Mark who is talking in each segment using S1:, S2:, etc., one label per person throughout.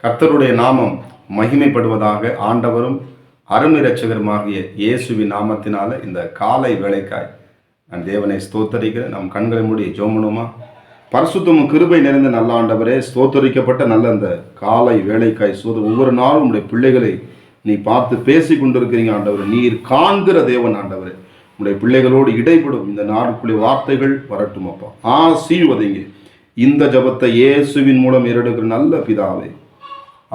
S1: கர்த்தருடைய நாமம் மகிமைப்படுவதாக. ஆண்டவரும் அருமை இரட்சகருமாகிய இயேசுவின் நாமத்தினால இந்த காலை வேளைக்காய் நான் தேவனை ஸ்தோத்தரிக்கிறேன். நம் கண்களை மூடி ஜெபம். பரிசுத்தமும் கிருபை நிறைந்த நல்ல ஆண்டவரே, ஸ்தோத்தரிக்கப்பட்ட நல்ல அந்த காலை வேளைக்காய் ஒவ்வொரு நாளும் உடைய பிள்ளைகளை நீ பார்த்து பேசி கொண்டிருக்கிறீங்க ஆண்டவர். நீர் காண்கிற தேவன் ஆண்டவர். உடைய பிள்ளைகளோடு இடைப்படும் இந்த நாளுக்குள்ளே வார்த்தைகள் வரட்டும் அப்பா. ஆசீர்வதிங்க இந்த ஜபத்தை இயேசுவின் மூலம் ஏறெடுக்கிற நல்ல பிதாவே,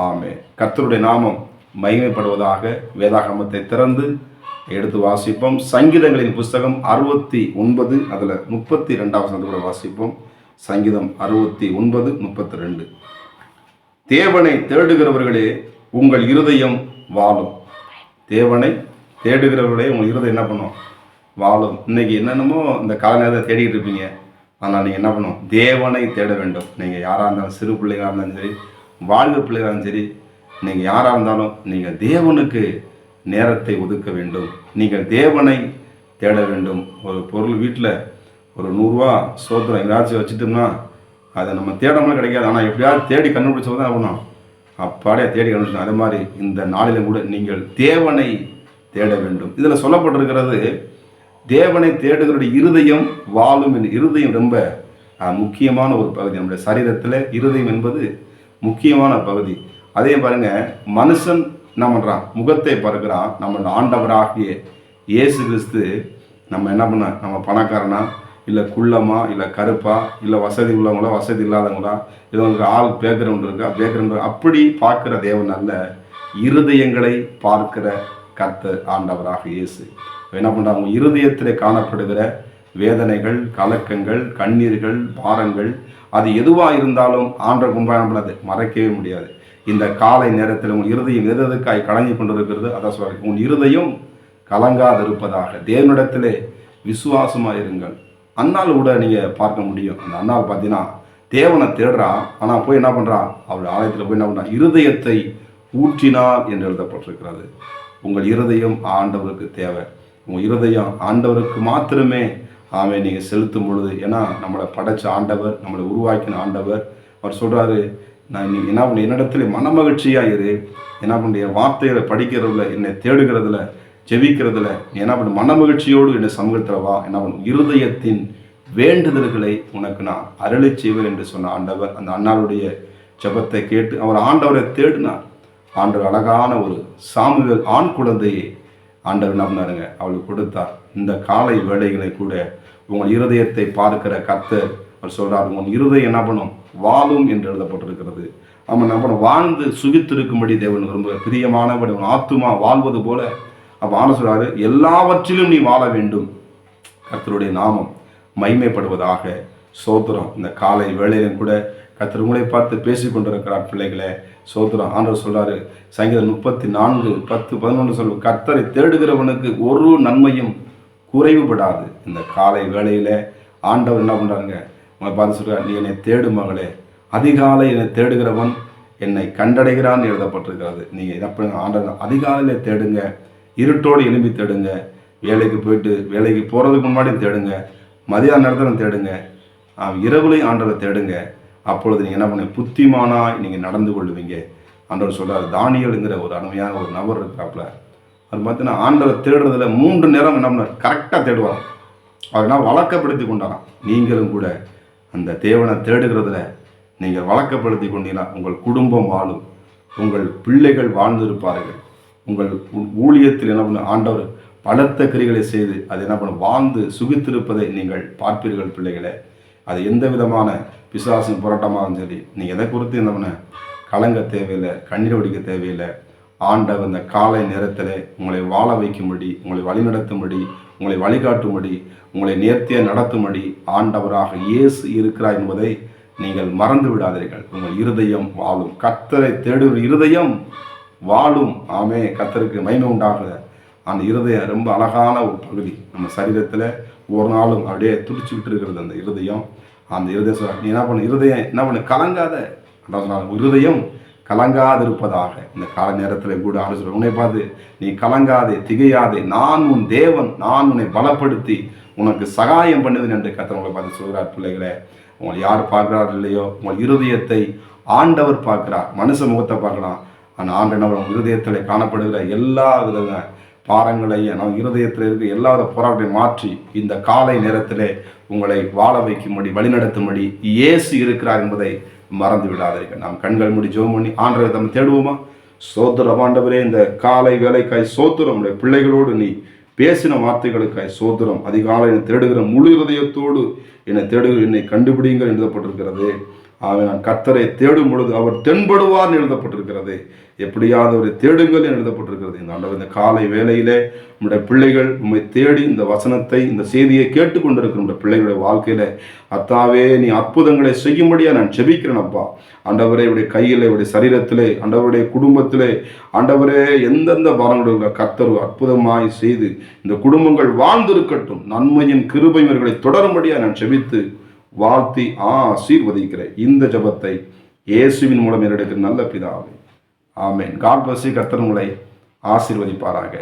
S1: ஆமே. கர்த்தருடைய நாமம் மகிமைப்படுவதாக. வேதாகமத்தை திறந்து எடுத்து வாசிப்போம். சங்கீதங்களின் புஸ்தகம் 69, அதில் 32 கூட வாசிப்போம். சங்கீதம் 69, 32. தேவனை தேடுகிறவர்களே உங்கள் இருதயம் வாழும். தேவனை தேடுகிறவர்களே உங்கள் இருதயம் என்ன பண்ணும்? வாழும். இன்னைக்கு என்னென்னமோ இந்த கால நேரத்தை தேடிக்கிட்டு இருப்பீங்க. ஆனால் நீங்கள் என்ன பண்ணும்? தேவனை தேட வேண்டும். நீங்கள் யாராக இருந்தாலும், சிறு பிள்ளைகளாக இருந்தாலும் சரி, வாழ்வு பிள்ளைகளாக சரி, நீங்கள் யாராக இருந்தாலும் நீங்கள் தேவனுக்கு நேரத்தை ஒதுக்க வேண்டும். நீங்கள் தேவனை தேட வேண்டும். ஒரு பொருள் வீட்டில் ஒரு 100 ரூபா சோத்திரம் எங்கேயாச்சும் வச்சுட்டோம்னா அதை நம்ம தேடாமல் கிடைக்காது. ஆனால் எப்படியாவது தேடி கண்டுபிடிச்சது தான் ஆகணும். அப்பாடியே தேடி கண்டுபிடிச்சோம். அதே மாதிரி இந்த நாளிலும் கூட நீங்கள் தேவனை தேட வேண்டும். இதில் சொல்லப்பட்டிருக்கிறது, தேவனை தேடுகிற இருதயம் வாழும். இருதயம் ரொம்ப முக்கியமான ஒரு பகுதி. நம்முடைய சரீரத்தில் இருதயம் என்பது முக்கியமான பகுதி. அதே பாருங்க, மனுஷன் என்ன பண்ணுறான்? முகத்தை பார்க்கிறான். நம்ம ஆண்டவராகிய இயேசு கிறிஸ்து நம்ம என்ன பண்ண? நம்ம பணக்காரனா, இல்லை குள்ளமா, இல்லை கருப்பா, இல்லை வசதி உள்ளவங்களா, வசதி இல்லாதவங்களா, இல்லை உங்களுக்கு ஆள் பேக்ரவுண்ட் இருக்கா, பேக்ரவுண்ட் அப்படி பார்க்குற தேவன் அல்ல. இருதயங்களை பார்க்கிற கர்த்தர் ஆண்டவராக இயேசு என்ன பண்ணுறாங்க? இருதயத்தில் காணப்படுகிற வேதனைகள், கலக்கங்கள், கண்ணீர்கள், பாரங்கள், அது எதுவாக இருந்தாலும் ஆண்டவர் முன்பாக பண்ணாது, மறைக்கவே முடியாது. இந்த காலை நேரத்தில் உங்கள் இருதயம் எதற்காய் கலங்கி கொண்டிருக்கிறது? அதான் சொல்கிறேன், உங்கள் இருதயம் கலங்காதிருப்பதாக. தேவனிடத்திலே விசுவாசமாக இருங்கள். அந்நாள் கூட நீங்கள் பார்க்க முடியும். அந்த அந்நாள் பார்த்தீங்கன்னா தேவனை தேடுறான். ஆனால் போய் என்ன பண்ணுறான்? அவருடைய ஆலயத்தில் போய் என்ன பண்ணுறான்? இருதயத்தை ஊற்றினார் என்று எழுதப்பட்டிருக்கிறது. உங்கள் இருதயம் ஆண்டவருக்கு தேவை. உங்கள் இருதயம் ஆண்டவருக்கு மாத்திரமே ஆமே நீங்கள் செலுத்தும் பொழுது. ஏன்னா நம்மளை படைச்ச ஆண்டவர், நம்மளை உருவாக்கின ஆண்டவர். அவர் சொல்கிறாரு, நான் நீ என்ன பண்ண, என்னிடத்துல மனமகிழ்ச்சியாக இரு. என்ன பண்ணுற? வார்த்தைகளை படிக்கிறதுல, என்னை தேடுகிறதுல, ஜெபிக்கிறதுல நீ என்ன பண்ண? மனமகிழ்ச்சியோடு என்னை சமூகத்தில் வா. என்ன பண்ணும்? இருதயத்தின் வேண்டுதல்களை உனக்கு நான் அருளை செய்வேன் என்று சொன்ன ஆண்டவர் அந்த அண்ணாளுடைய ஜெபத்தை கேட்டு அவர் ஆண்டவரை தேடினார். ஆண்டவர் அழகான ஒரு சாமுவேல் ஆண் குழந்தையை ஆண்டவர் என்ன பண்ணாருங்க? அவளுக்கு கொடுத்தார். இந்த காலை வேளைகளை கூட உங்கள் இருதயத்தை பார்க்கிற கர்த்தர் அவர் சொல்கிறார், உங்கள் இருதயம் என்ன பண்ணும்? வாழும் என்று எழுதப்பட்டிருக்கிறது. அவன் என்ன பண்ணும்? வாழ்ந்து சுகித்திருக்கும்படி தேவன் விரும்புகிற பிரியமானபடி உன் ஆத்துமா வாழ்வது போல. அப்போ ஆன சொல்கிறாரு, எல்லாவற்றிலும் நீ வாழ வேண்டும். கர்த்தருடைய நாமம் மகிமைப்படுவதாக. சோத்திரம். இந்த காலை வேளையிலும் கூட கர்த்தர் உங்களை பார்த்து பேசி கொண்டிருக்கிறார். பிள்ளைகளே சோத்திரம். ஆண்டவர் சொல்றாரு, சங்கீதம் 34, 10, 11 சொல்லும், கர்த்தரை தேடுகிறவனுக்கு ஒரு நன்மையும் குறைவுபடாது. இந்த காலை வேளையில ஆண்டவர் என்ன பண்றாருங்க? உங்களை பார்த்து சொல்றாரு, நீ என்னை தேடு மகளே, அதிகாலை என்னை தேடுகிறவன் என்னை கண்டடைகிறான்னு எழுதப்பட்டிருக்கிறது. நீங்க என்ன ஆண்டவர் அதிகாலையில தேடுங்க, இருட்டோடு எழும்பி தேடுங்க, வேலைக்கு போயிட்டு வேலைக்கு போறதுக்கு முன்னாடி தேடுங்க, மதியான நேரத்தில் தேடுங்க, இரவுலையும் ஆண்டவரை தேடுங்க. அப்பொழுது நீங்கள் என்ன பண்ணுங்க? புத்திமானாய் நீங்கள் நடந்து கொள்ளுவீங்க. ஆண்டவர் சொல்கிறார். தானியேலுங்கிற ஒரு அருமையான ஒரு நபர் இருக்கிறாப்புல. அது பார்த்தீங்கன்னா ஆண்டவர் தேடுறதுல 3 நேரம் என்ன பண்ணார்? கரெக்டாக தேடுவார். அதனால் வழக்கப்படுத்தி கொண்டாராம். நீங்களும் கூட அந்த தேவனை தேடுகிறதுல நீங்கள் வழக்கப்படுத்தி கொண்டீங்கன்னா உங்கள் குடும்பம் வாழும், உங்கள் பிள்ளைகள் வாழ்ந்திருப்பார்கள். உங்கள் ஊழியத்தில் என்ன பண்ண? ஆண்டவர் பலத்த கிரிகளை செய்து அது என்ன பண்ண? வாழ்ந்து சுகித்திருப்பதை நீங்கள் பார்ப்பீர்கள் பிள்ளைகளை. அது எந்த விதமான பிசாசின் போராட்டமாகவும் சரி, நீங்கள் எதை குறித்து என்ன பண்ண? கலங்க தேவையில்லை, கண்ணீர் வடிக்க தேவையில்லை. ஆண்டவர் இந்த காலை நேரத்தில் உங்களை வாழ வைக்கும்படி, உங்களை வழிநடத்தும்படி, உங்களை வழிகாட்டும்படி, உங்களை நேர்த்தியாக நடத்தும்படி ஆண்டவராக இயேசு இருக்கிறார் என்பதை நீங்கள் மறந்து விடாதீர்கள். உங்கள் இருதயம் வாழும். கர்த்தரை தேடுகிற இருதயம் வாழும். ஆமே. கர்த்தருக்கு மகிமை உண்டாகுத. அந்த இருதயம் ரொம்ப அழகான ஒரு பகுதி. நம்ம சரீரத்தில் ஒரு நாளும் அப்படியே துடிச்சுக்கிட்டு இருக்கிறது அந்த இருதயம். அந்த இருதயம் நீ என்ன பண்ண? இருதயம் என்ன பண்ண? கலங்காத. இருதயம் கலங்காதிருப்பதாக. இந்த கால நேரத்தில் கூட ஆலோசனை உன்னை பார்த்து, நீ கலங்காதே, திகையாதே, நான் உன் தேவன், நான் உன்னை பலப்படுத்தி உனக்கு சகாயம் பண்ணுவேன் என்று கர்த்தர் உங்களை பார்த்து சொல்கிறார். பிள்ளைகளே, உங்களை யார் பார்க்கிறார் இல்லையோ, உங்கள் இருதயத்தை ஆண்டவர் பார்க்கிறார். மனுஷ முகத்தை பார்க்கலாம், ஆனால் ஆண்டவர் இருதயத்தில் காணப்படுகிற எல்லா வித பாரங்களையும் நம்ம இருதயத்தில் இருக்க எல்லா போராட்டத்தையும் மாற்றி இந்த காலை நேரத்திலே உங்களை வாழ வைக்கும்படி வழிநடத்தும்படி இயேசு இருக்கிறார் என்பதை மறந்து விடாதீர்கள். நாம் கண்கள் மூடி ஜெபம் பண்ணி ஆண்டவரை நம்ம தேடுவோமா? சோத்திரம் ஆண்டவரே, இந்த காலை வேலைக்காய் சோத்திரம். உடைய பிள்ளைகளோடு நீ பேசின வார்த்தைகளுக்காய் சோத்திரம். அதிகாலை என்னை தேடுகிற முழு இருதயத்தோடு என்னை தேடுகிற என்னை கண்டுபிடிங்கள் எழுதப்பட்டிருக்கிறது. நான் கர்த்தரை தேடும் பொழுது அவர் தென்படுவார்னு எழுதப்பட்டிருக்கிறது. எப்படியாவது அவரை தேடுங்கள் என்று எழுதப்பட்டிருக்கிறது. இந்த ஆண்டவர் இந்த காலை வேளையிலே நம்முடைய பிள்ளைகள் உண்மை தேடி இந்த வசனத்தை இந்த செய்தியை கேட்டுக்கொண்டிருக்கிற நம்முடைய பிள்ளைகளுடைய வாழ்க்கையில அத்தாவே நீ அற்புதங்களை செய்யும்படியா நான் ஜெபிக்கிறேன் அப்பா. ஆண்டவரே, உடைய கையிலே, உடைய சரீரத்திலே, ஆண்டவருடைய குடும்பத்திலே, ஆண்டவரே எந்தெந்த பாரங்களுடைய கர்த்தர் அற்புதமாய் செய்து இந்த குடும்பங்கள் வாழ்ந்திருக்கட்டும். நன்மையின் கிருபை இவர்களை தொடரும்படியா நான் ஜெபித்து வாழ்த்தி ஆசீர்வதிக்கிறேன். இந்த ஜெபத்தை இயேசுவின் மூலம் எடுக்கிற நல்ல பிதாவே, ஆமென். God bless you. கர்த்தர் உங்களை ஆசீர்வதிப்பாராக.